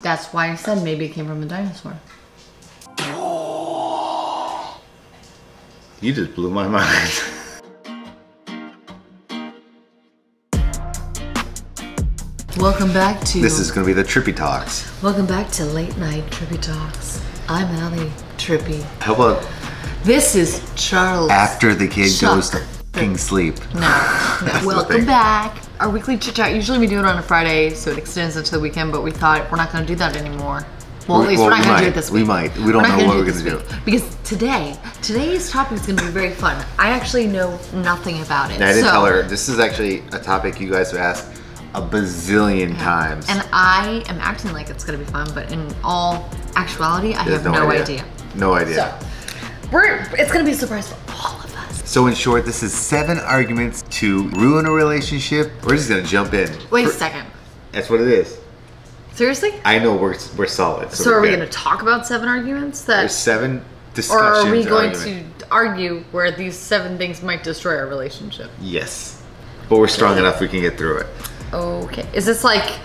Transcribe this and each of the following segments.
That's why I said maybe it came from a dinosaur. You just blew my mind. Welcome back to... This is going to be the Trippy Talks. Welcome back to Late Night Trippy Talks. I'm Allie Trippy. How about... This is Charles. After the kid goes to fucking sleep. No. Welcome back. Our weekly chit chat, usually we do it on a Friday, so it extends into the weekend, but we thought we're not going to do that anymore. Well, at least we're not going to do it this week. We might. We don't know what we're going to do. Because today's topic is going to be very fun. I actually know nothing about it. And I didn't tell her. This is actually a topic you guys have asked a bazillion times. And I am acting like it's going to be fun, but in all actuality, I have no idea. No idea. So, it's going to be a surprise for all of us. So in short, this is 7 arguments to ruin a relationship. We're just going to jump in. Wait a second. That's what it is. Seriously? I know we're solid. So are we going to talk about 7 arguments? There's 7 discussions. Or are we going to argue where these 7 things might destroy our relationship? Yes. But we're strong enough we can get through it. Okay. Is this like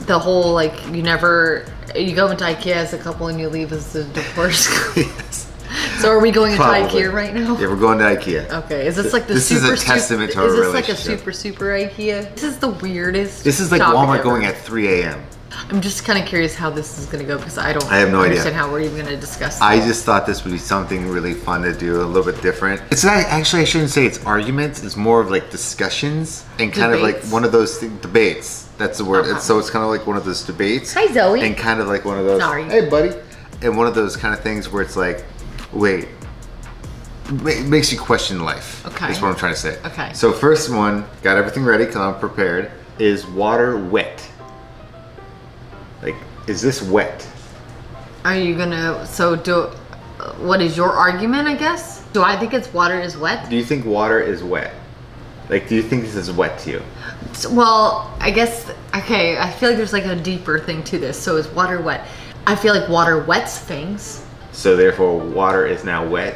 the whole, like, you go into IKEA as a couple and you leave as a divorce couple? Yes. So are we going into IKEA right now? Yeah, we're going to IKEA. Okay. Is this like the this super... This is a testament to our relationship. Is this like a super IKEA? This is the weirdest This is like Walmart going at 3 a.m. I'm just kind of curious how this is going to go because I have no understand how we're even going to discuss this. I just thought this would be something really fun to do, a little bit different. It's not, actually I shouldn't say it's arguments, it's more of like discussions and kind of like one of those debates. That's the word. So it's kind of like one of those debates. Hi Zoe. And kind of like one of those, hey buddy. And one of those kind of things where it's like, wait, it makes you question life. Okay. That's what I'm trying to say. Okay. So first one, got everything ready because I'm prepared, is water wet? Like, is this wet? Are you gonna, what is your argument, I guess? Do I think water is wet? Do you think water is wet? Like, do you think this is wet to you? Well, I guess, okay, I feel like there's like a deeper thing to this. So is water wet? I feel like water wets things. So therefore, water is now wet?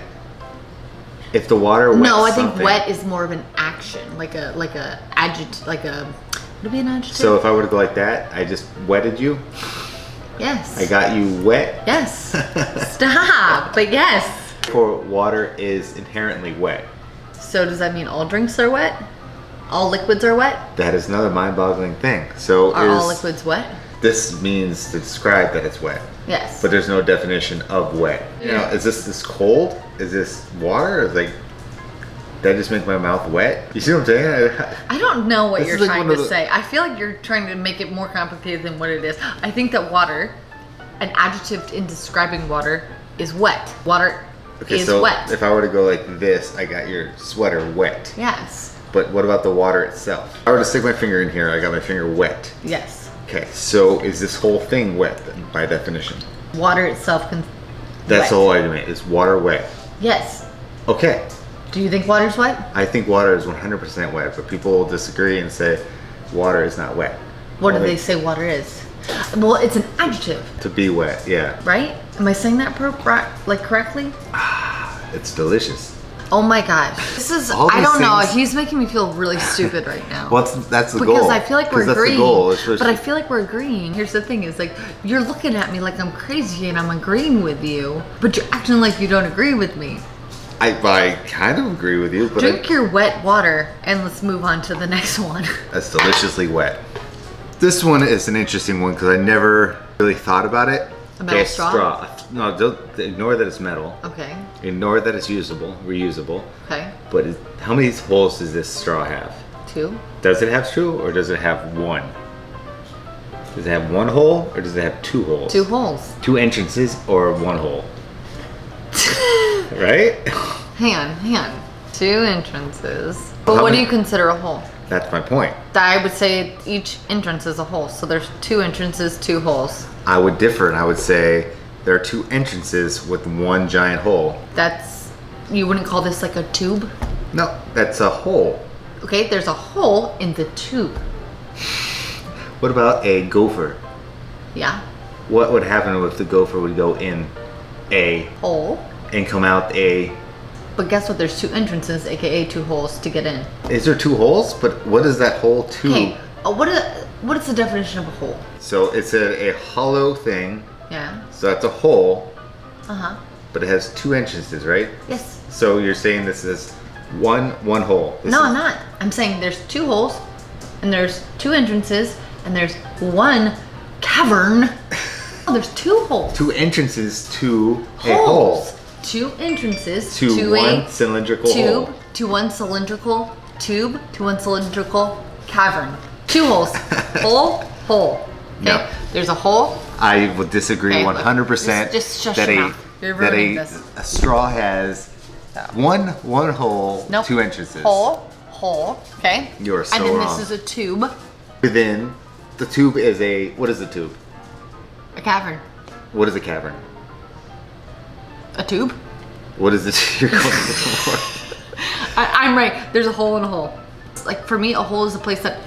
If the water wets No, I think something, wet is more of an action, like a adjective, would it be an adjective? So if I were to go like that, I just wetted you? Yes. I got you wet? Yes. Stop, but yes. For water is inherently wet. So does that mean all drinks are wet? All liquids are wet? That is another mind-boggling thing. So are all liquids wet? This means to describe that it's wet. Yes. But there's no definition of wet. You know, is this cold? Is this water? Or like, did I just make my mouth wet? You see what I'm saying? I don't know what you're trying to say. I feel like you're trying to make it more complicated than what it is. I think that water, an adjective in describing water, is wet. Water is wet. If I were to go like this, I got your sweater wet. Yes. But what about the water itself? If I were to stick my finger in here, I got my finger wet. Yes. Okay, so is this whole thing wet then, by definition? Water itself can... That's the whole argument. Is water wet? Yes. Okay. Do you think water's wet? I think water is 100% wet, but people will disagree and say water is not wet. What do they say water is? Well, it's an adjective. To be wet, yeah. Right? Am I saying that correctly? It's delicious. Oh my gosh. This is, I don't know, he's making me feel really stupid right now. Well, that's the goal. Because I feel like we're agreeing. That's the goal. But I feel like we're agreeing. Here's the thing, is like, you're looking at me like I'm crazy and I'm agreeing with you, but you're acting like you don't agree with me. I kind of agree with you, but drink your wet water and let's move on to the next one. That's deliciously wet. This one is an interesting one because I never really thought about it. A metal straw? No, don't ignore that it's metal. Okay. Ignore that it's reusable. Okay. But how many holes does this straw have? 2. Does it have 2 or does it have 1? Does it have 1 hole or does it have 2 holes? 2 holes. 2 entrances or 1 hole? Right? Hang on. 2 entrances. But what do you consider a hole? That's my point. I would say each entrance is a hole. So there's 2 entrances, 2 holes. I would differ and I would say there are 2 entrances with 1 giant hole. You wouldn't call this like a tube? No, that's a hole. Okay, there's a hole in the tube. What about a gopher? Yeah. What would happen if the gopher would go in a hole and come out a... But guess what? There's 2 entrances, aka 2 holes to get in. Is there 2 holes? But what is that hole to? Okay. What is the definition of a hole? So it's a hollow thing. Yeah. So that's a hole. Uh-huh. But it has 2 entrances, right? Yes. So you're saying this is one hole. No, I'm not. I'm saying there's 2 holes, and there's 2 entrances, and there's 1 cavern. Oh, there's 2 holes. 2 entrances to a hole. 2 entrances to one cylindrical tube, hole. to 1 cylindrical tube, to 1 cylindrical cavern. 2 holes. Hole. Okay? No. There's a hole. I will disagree 100% just shush that your mouth. You're ruining this. a straw has one hole, nope. 2 entrances. Hole. Okay. You are so wrong. And then wrong. this is a tube. Within the tube is what is a tube? A cavern. What is a cavern? A tube. What is it you're going for? I'm right. There's a hole in a hole. Like for me, a hole is a place a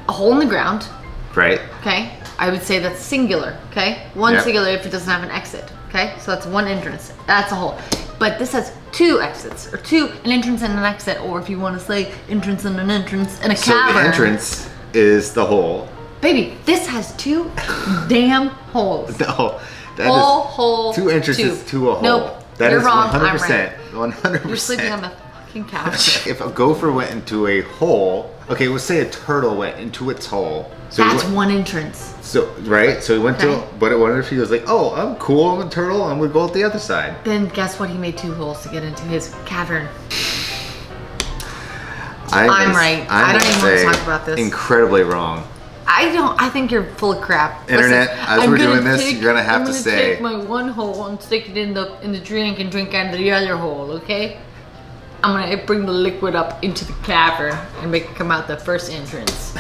hole in the ground. Right. Okay. I would say that's singular. Okay. One yep. singular if it doesn't have an exit. Okay. So that's 1 entrance. That's a hole. But this has 2 exits, or an entrance and an exit, or if you want to say entrance and an entrance and a cavern. So the entrance is the hole. Baby, this has 2 damn holes. No. Hole. 2 entrances tube. to a hole. Nope. That You're is wrong. 100%. I'm right. 100%. You're sleeping on the fucking couch. If a gopher went into a hole, okay, let's say a turtle went into its hole. So that's 1 entrance. So right, so he went to. But what if he was like, "Oh, I'm cool. I'm a turtle. I'm gonna go out the other side." Then guess what? He made 2 holes to get into his cavern. I'm right. I don't even want to talk about this. Incredibly wrong. I think you're full of crap. Internet, as we're doing this, you're gonna have to say. I'm gonna take my 1 hole and stick it in the drink and drink out of the other hole. Okay. I'm gonna bring the liquid up into the cavern and make it come out the first entrance.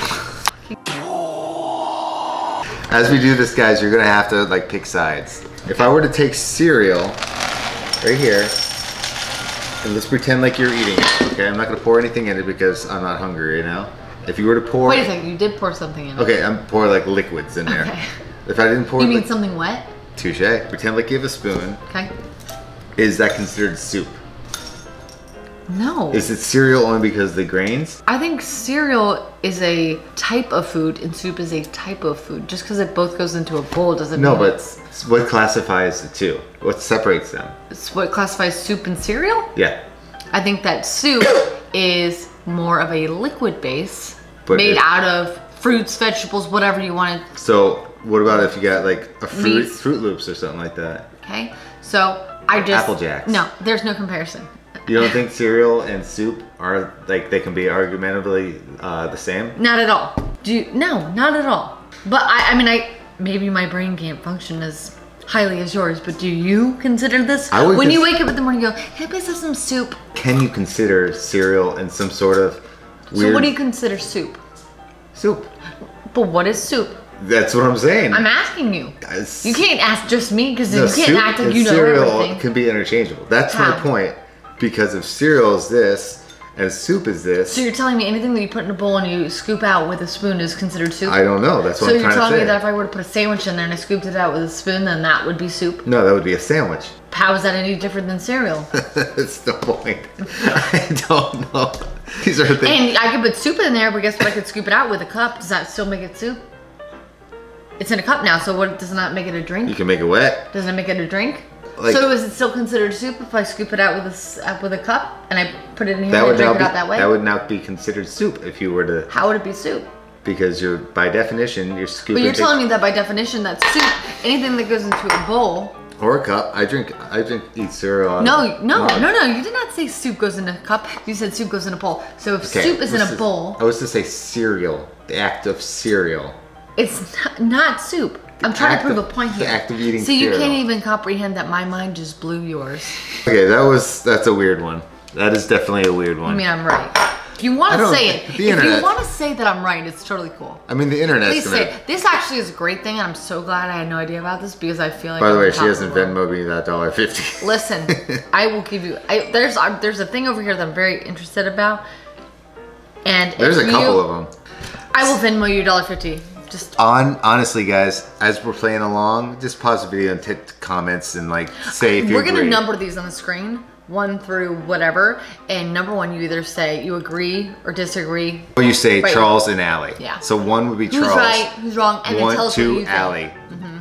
As we do this, guys, you're gonna have to like pick sides. If I were to take cereal right here, and let's pretend like you're eating it, okay? I'm not gonna pour anything in it because I'm not hungry right now. If you were to pour... Wait a second, you did pour something in it. Okay, I'm pouring like liquids in there. Okay. If I didn't pour... You mean something wet? Touche. Pretend like you have a spoon. Okay. Is that considered soup? No. Is it cereal only because of the grains? I think cereal is a type of food and soup is a type of food. Just because it both goes into a bowl doesn't mean but what classifies the two? What separates them? It's what classifies soup and cereal? Yeah. I think that soup is more of a liquid base made out of fruits, vegetables, whatever you wanted. So what about if you got like a Fruit Loops or something like that? Okay. So I just... Apple Jacks. No, there's no comparison. You don't think cereal and soup are like they can be argumentatively the same? Not at all. No, not at all. But I mean, maybe my brain can't function as highly as yours, but do you consider this? When you wake up in the morning, you go, "Can I please have some soup?" Can you consider cereal and some sort of weird... So what do you consider soup? Soup. But what is soup? That's what I'm saying. I'm asking you. You can't ask just me because you can't act like you know cereal everything. Can be interchangeable. That's my point. Because if cereal is this and soup is this. So you're telling me anything that you put in a bowl and you scoop out with a spoon is considered soup? I don't know. That's what I'm trying to say. So you're telling me that if I were to put a sandwich in there and I scooped it out with a spoon, then that would be soup? No, that would be a sandwich. How is that any different than cereal? That's the point. I don't know. These are things. And I could put soup in there, but guess what? I could scoop it out with a cup. Does that still make it soup? It's in a cup now, so what does not make it a drink? You can make it wet. Doesn't it make it a drink? Like, so is it still considered soup if I scoop it out with a cup and I put it in here and drink it out that way? That would not be considered soup if you were to... How would it be soup? Because by definition, you're scooping... But you're telling me that by definition that's soup. Anything that goes into a bowl... Or a cup. I eat cereal. No, you did not say soup goes in a cup. You said soup goes in a bowl. So if soup is in a bowl... I was to say cereal. The act of cereal. It's not soup. I'm trying to prove a point here. The act of eating cereal. cereal. You can't even comprehend that my mind just blew yours. Okay, that's a weird one. That is definitely a weird one. I mean, I'm right. If you want to say it, if you want to say that I'm right, it's totally cool. I mean, the internet's Please say it. This actually is a great thing, and I'm so glad I had no idea about this because I feel like... By the way, she hasn't Venmo'd me that $1.50. Listen, I will give you... There's a thing over here that I'm very interested about, and there's a couple of them. I will Venmo you $1.50. Just honestly, guys, as we're playing along, just pause the video and hit comments and like say if you agree. We're gonna number these on the screen. 1 through whatever, and number 1 you either say you agree or disagree. Or you say Charles and Allie. Yeah. So 1 would be Charles. Who's right, who's wrong, and then tell us what you think. 1, 2, Allie.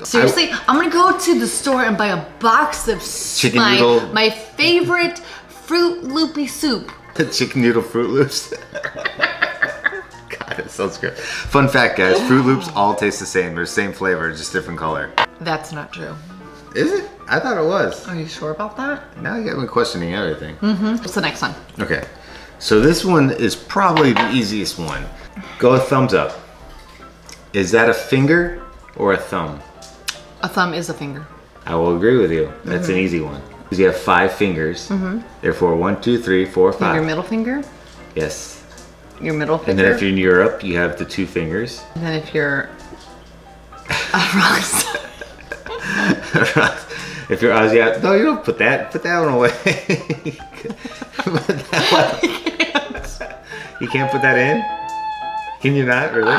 Seriously, I'm gonna go to the store and buy a box of chicken noodle. My favorite Fruit Loopy soup. Chicken noodle Fruit Loops. God, it sounds good. Fun fact, guys, Fruit Loops all taste the same. They're the same flavor, just different color. That's not true. Is it? I thought it was. Are you sure about that? Now you got me questioning everything. What's the next one? Okay, so this one is probably the easiest one. Go with thumbs up. Is that a finger or a thumb? A thumb is a finger. I will agree with you. That's an easy one. Because you have 5 fingers. Therefore, 1, 2, 3, 4, 5. Your middle finger? Yes. Your middle finger? And then if you're in Europe, you have the 2 fingers. And then if you're If you're Aussie, no, you don't put that one away. You can't put that in? Can you not, really?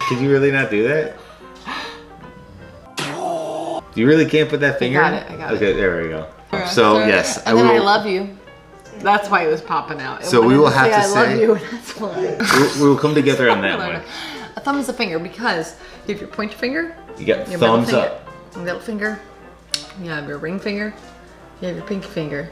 Can you really not do that? You really can't put that finger in? I got it. Okay, there we go. So, yes. And then I love you. That's why it was popping out. So we will have to say, I love you, that's why. We will come together on that one. A thumb is a finger because if you point your finger, you got thumbs up. Your middle finger, you have your ring finger, you have your pinky finger,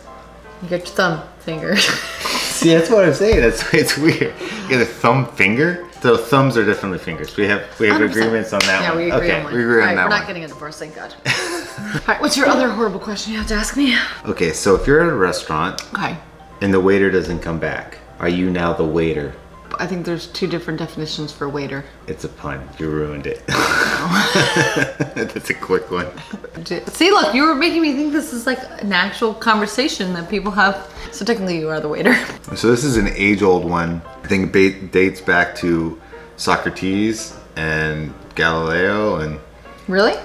you got your thumb finger. See, that's what I'm saying. That's why it's weird. You get a thumb finger. So thumbs are definitely fingers. We have 100%. Agreements on that one. Yeah, we agree on one. We agree on that we're one. not getting a divorce, thank God. All right, what's your other horrible question you have to ask me? Okay, so if you're at a restaurant okay, and the waiter doesn't come back, are you now the waiter? I think there's 2 different definitions for waiter. It's a pun. You ruined it. That's a quick one. See, look, you were making me think this is like an actual conversation that people have. So technically you are the waiter. So this is an age-old one. I think it dates back to Socrates and Galileo and... Really?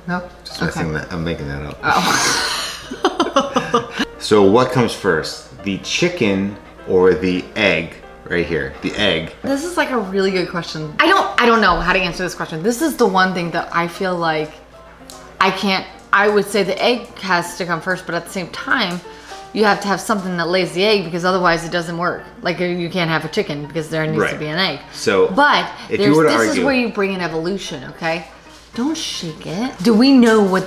No? Just messing that. I'm making that up. Oh. So what comes first? The chicken or the egg? Right here, the egg. This is like a really good question. I don't know how to answer this question. This is the one thing that I feel like I would say the egg has to come first, but at the same time, you have to have something that lays the egg because otherwise it doesn't work. Like you can't have a chicken because there needs to be an egg. So, but if you were to this argue, is where you bring in evolution, okay? Don't shake it. Do we know what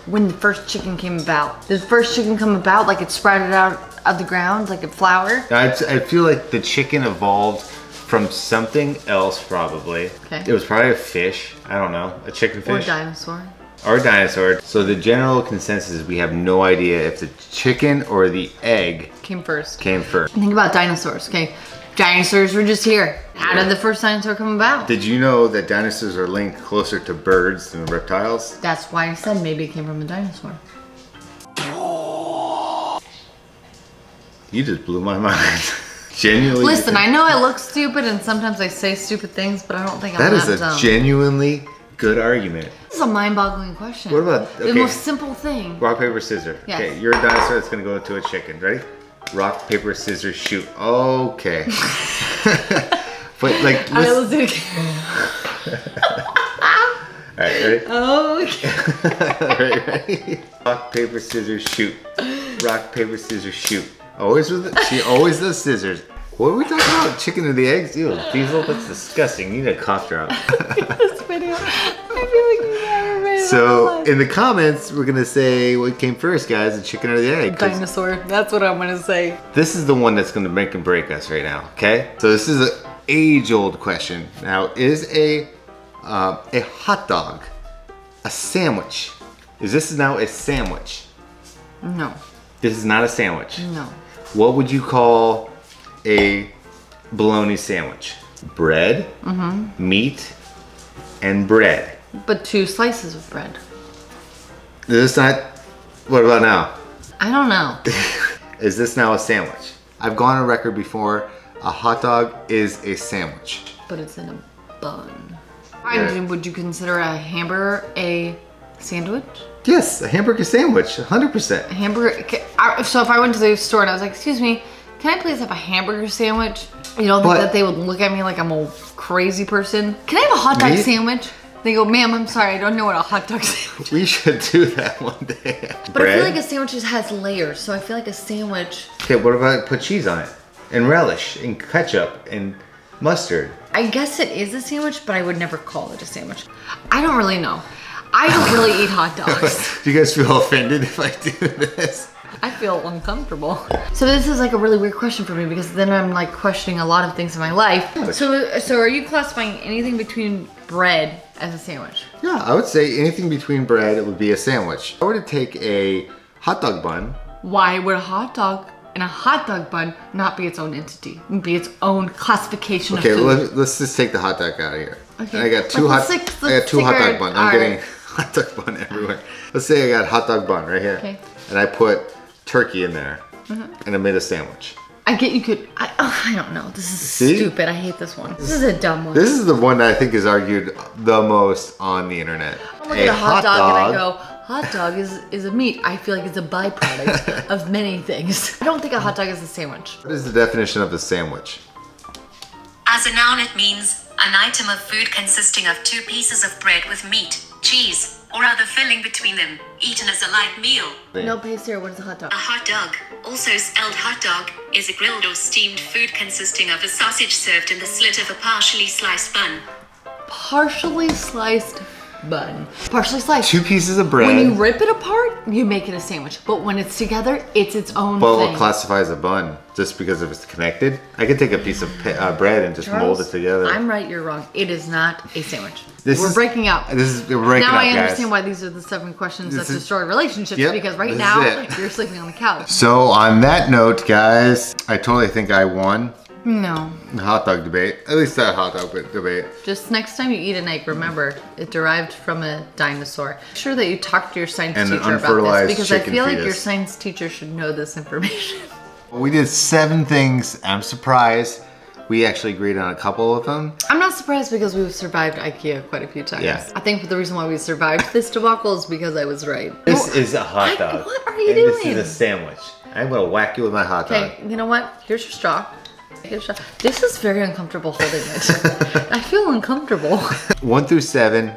when the first chicken came about? Did the first chicken come about like it sprouted out of the ground like a flower? I feel like the chicken evolved from something else probably. Okay. It was probably a fish. I don't know. A chicken fish. Or a dinosaur. Or a dinosaur. So the general consensus is we have no idea if the chicken or the egg came first. Think about dinosaurs, okay? Dinosaurs were just here. How did the first dinosaur come about? Did you know that dinosaurs are linked closer to birds than reptiles? That's why I said maybe it came from a dinosaur. You just blew my mind. Genuinely. Listen, I know I look stupid and sometimes I say stupid things, but I don't think I'm that dumb. That is a genuinely good argument. This is a mind-boggling question. What about, the most simple thing. Rock, paper, scissors. Yes. Okay, you're a dinosaur that's gonna go into a chicken. Ready? Rock, paper, scissors, shoot. Okay. But like, let's do it again. Alright, ready? Okay. Ready? Rock, paper, scissors, shoot. Rock, paper, scissors, shoot. Always with it. She always does scissors. What are we talking about? Chicken or the eggs? Ew, Diesel, that's disgusting. You need a cough drop. This video, I feel like you never made it. So in the comments, we're gonna say what came first, guys, the chicken or the egg. Dinosaur, that's what I'm gonna say. This is the one that's gonna make and break us right now, okay? So this is an age-old question. Now, is a hot dog a sandwich? Is this now a sandwich? No. This is not a sandwich. No. What would you call a bologna sandwich? Bread, meat, and bread. But 2 slices of bread. Is this not, what about now? I don't know. Is this now a sandwich? I've gone on record before, a hot dog is a sandwich. But it's in a bun. Yeah. Would you consider a hamburger a sandwich? Yes, a hamburger sandwich, 100%. A hamburger, so if I went to the store and I was like, excuse me, can I please have a hamburger sandwich? You don't think that they would look at me like I'm a crazy person? Can I have a hot dog sandwich? They go, ma'am, I'm sorry, I don't know what a hot dog sandwich is. We should do that one day. But I feel like a sandwich just has layers, so I feel like a sandwich. Okay, what about put cheese on it? And relish, and ketchup, and mustard. I guess it is a sandwich, but I would never call it a sandwich. I don't really know. I don't really eat hot dogs. Do you guys feel offended if I do this? I feel uncomfortable. So this is like a really weird question for me because then I'm like questioning a lot of things in my life. So are you classifying anything between bread as a sandwich? Yeah, I would say anything between bread would be a sandwich. I would take a hot dog bun. Why would a hot dog and a hot dog bun not be its own entity? Be its own classification of food? Okay, let's just take the hot dog out of here. Okay. I got two hot dog buns. I'm getting hot dog bun everywhere. Let's say I got hot dog bun right here. Okay. And I put turkey in there. And I made a sandwich. I get you could, I don't know. This is stupid. I hate this one. This is a dumb one. This is the one that I think is argued the most on the internet. I look at a hot dog and I go, hot dog is a meat. I feel like it's a byproduct of many things. I don't think a hot dog is a sandwich. What is the definition of a sandwich? As a noun, it means an item of food consisting of 2 pieces of bread with meat, cheese, or other filling between them, eaten as a light meal. No, please, Sarah, what is a hot dog? A hot dog, also spelled hot dog, is a grilled or steamed food consisting of a sausage served in the slit of a partially sliced bun. Partially sliced bun. Partially sliced. 2 pieces of bread. When you rip it apart, you make it a sandwich. But when it's together, it's its own But thing. we'll classify as a bun just because if it's connected. I could take a piece of bread and just mold it together. I'm right, you're wrong. It is not a sandwich. We're breaking out. We're breaking now up, I guys. understand why these are the 7 questions that destroy relationships because right this now is it. you're sleeping on the couch. So on that note, guys, I totally think I won No. the hot dog debate. At least that hot dog debate. Just next time you eat an egg, remember, it derived from a dinosaur. Make sure that you talk to your science And an teacher about unfertilized this because I chicken feel like fetus. your science teacher should know this information. We did 7 things. I'm surprised. We actually agreed on a couple of them. I'm not surprised because we've survived IKEA quite a few times. Yeah. I think the reason why we survived this debacle is because I was right. This is a hot dog. What are you doing? This is a sandwich. I'm gonna whack you with my hot dog. Okay, you know what? Here's your straw. Here's your straw. This is very uncomfortable holding it. I feel uncomfortable. 1 through 7,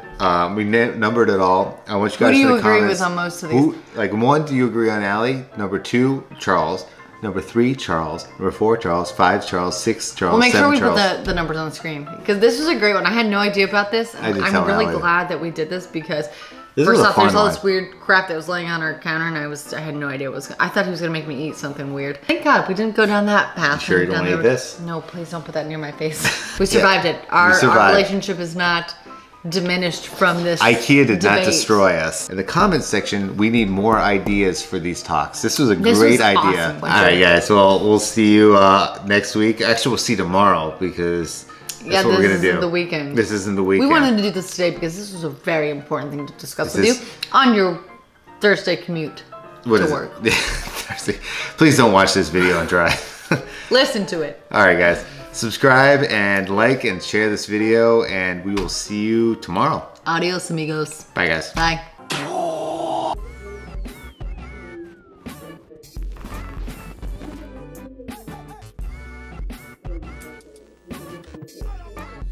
we numbered it all. I want you guys Who do you in the agree comments. with on most of these? Like 1, do you agree on Allie? Number 2, Charles. Number 3, Charles. Number 4, Charles. 5, Charles. 6, Charles. We'll make 7, sure we Charles. put the numbers on the screen because this was a great one. I had no idea about this. And I'm really glad that we did this because first off, there's all this weird crap that was laying on our counter and I had no idea what was. I thought he was gonna make me eat something weird. Thank God we didn't go down that path. You sure you don't want to eat this? No, please don't put that near my face. We survived it. Our relationship is not diminished from this IKEA did not debate. destroy us. In the comments section, we need more ideas for these talks. This was a great idea. Awesome. All right, guys. Well, we'll see you next week. Actually, we'll see tomorrow because that's what we're gonna do. This isn't the weekend. This isn't the weekend. We wanted to do this today because this was a very important thing to discuss with you on your Thursday commute to work. Thursday. Please don't watch this video and drive. Listen to it. All right, guys. Subscribe and like and share this video, and we will see you tomorrow. Adios, amigos. Bye, guys. Bye.